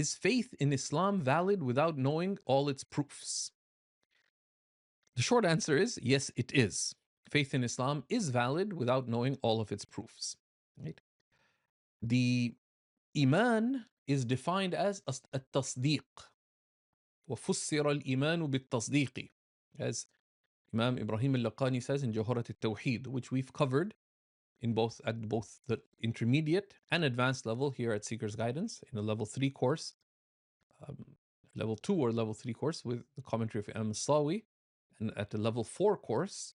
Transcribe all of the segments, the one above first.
is faith in Islam valid without knowing all its proofs? The short answer is yes, it is. Faith in Islam is valid without knowing all of its proofs. Right? The Iman is defined as التصديق وفسر الإيمان بالتصديق, as Imam Ibrahim al-Laqani says in Jawharat al-Tawheed, which we've covered in both the intermediate and advanced level here at Seeker's Guidance in a level 3 course, um, level 2 or level 3 course with the commentary of Imam Sawi, and at the level 4 course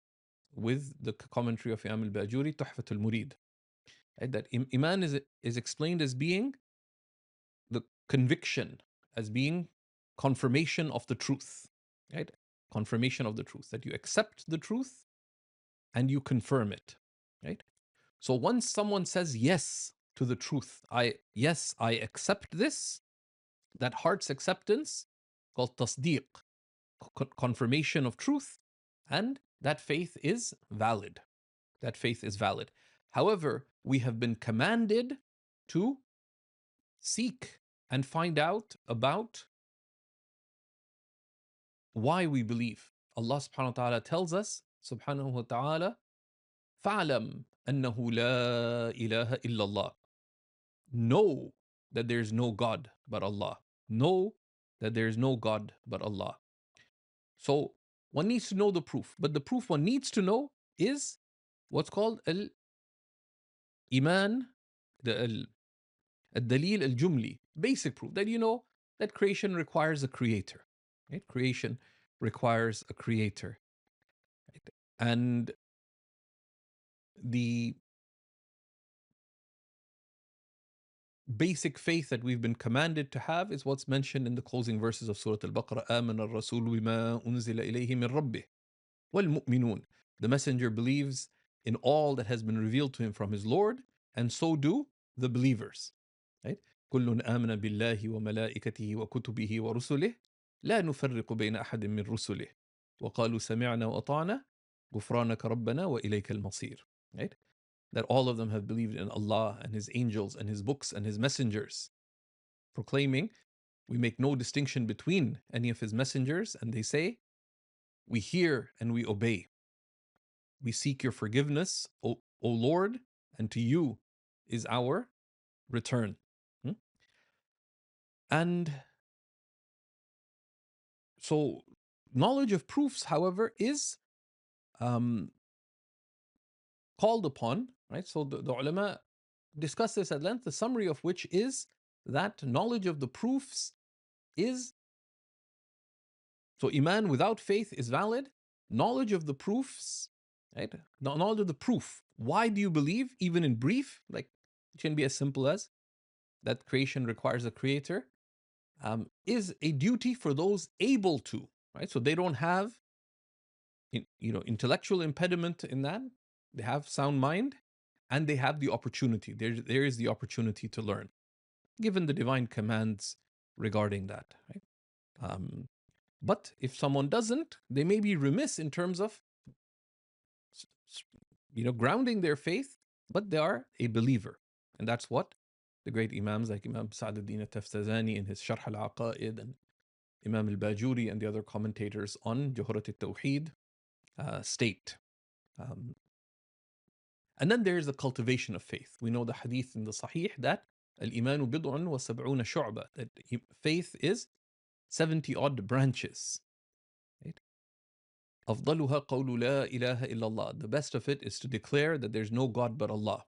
with the commentary of Imam al-Bajuri, Tuhfat al-Murid. Right? That Iman is explained as being the conviction, as being confirmation of the truth, right? Confirmation of the truth, that you accept the truth and you confirm it, right? So once someone says yes to the truth, yes, I accept this, that heart's acceptance called tasdeeq, confirmation of truth, and that faith is valid. That faith is valid. However, we have been commanded to seek and find out about why we believe. Allah subhanahu wa ta'ala tells us, subhanahu wa ta'ala, فَعْلَمْ أَنَّهُ لَا إِلَهَ إِلَّا اللَّهِ. Know that there is no God but Allah. Know that there is no God but Allah. So one needs to know the proof, but the proof one needs to know is what's called al-iman, the al-dalil al-jumli, basic proof that you know that creation requires a creator. Right? Creation requires a creator. Right? And the basic faith that we've been commanded to have is what's mentioned in the closing verses of Surah Al-Baqarah. آمن الرسول بما أنزل إليه من ربه والمؤمنون. The messenger believes in all that has been revealed to him from his Lord, and so do the believers. Right? كل آمن بالله وملائكته وكتبه ورسله لا نفرق بين أحد من رسله وقالوا سمعنا وأطعنا غفرانك ربنا وإليك المصير. Right? That all of them have believed in Allah and His angels and His books and His messengers, proclaiming, we make no distinction between any of His messengers, and they say, we hear and we obey. We seek your forgiveness, O Lord, and to you is our return. And so, knowledge of proofs, however, is um, called upon, right? So the ulama discuss this at length, the summary of which is that knowledge of the proofs is, so iman without faith is valid. Knowledge of the proofs, right? Knowledge of the proof. Why do you believe, even in brief, like it can be as simple as that creation requires a creator, is a duty for those able to, right? So they don't have, intellectual impediment in that. They have sound mind, and they have the opportunity. There is the opportunity to learn, given the divine commands regarding that, right? But if someone doesn't, they may be remiss in terms of, grounding their faith, but they are a believer. And that's what the great Imams like Imam Sa'd al-Din al-Taftazani in his Sharh al-Aqa'id, and Imam al-Bajuri and the other commentators on Jawharat al-Tawheed state. Um, and then there's the cultivation of faith. We know the hadith in the Sahih that al-imanu bid'un wa sab'una shu'ba, that faith is 70 odd branches. Right? أفضلها قول لا إله إلا الله. The best of it is to declare that there's no God but Allah.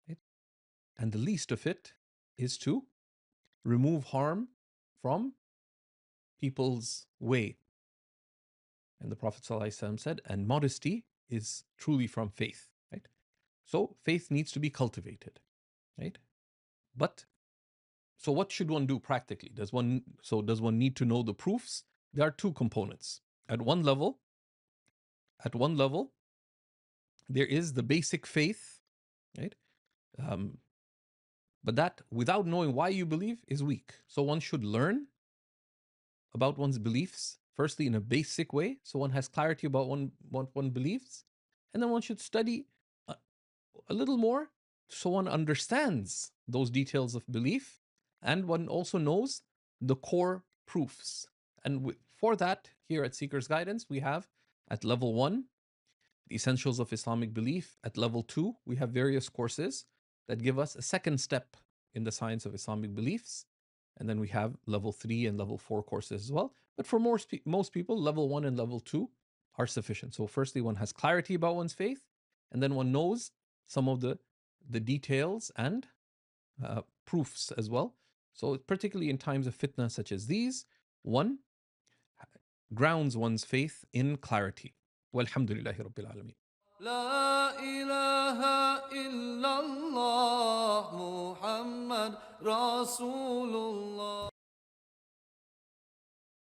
Right? And the least of it is to remove harm from people's way. And the Prophet ﷺ said, and modesty is truly from faith. Right? So faith needs to be cultivated. Right? But so what should one do practically? Does one need to know the proofs? There are two components. At one level, there is the basic faith, right? But that, without knowing why you believe, is weak. So one should learn about one's beliefs, firstly in a basic way, so one has clarity about what one believes, and then one should study a little more so one understands those details of belief, And one also knows the core proofs. And for that, here at Seeker's Guidance, we have at level 1, the essentials of Islamic belief. At level 2, we have various courses that give us a second step in the science of Islamic beliefs. And then we have level 3 and level 4 courses as well. But for most people, level 1 and level 2 are sufficient. So, firstly, one has clarity about one's faith, and then one knows some of the details and proofs as well. So, particularly in times of fitna such as these, one grounds one's faith in clarity. Walhamdulillahi Rabbil Alameen. لا إله إلا الله محمد رسول الله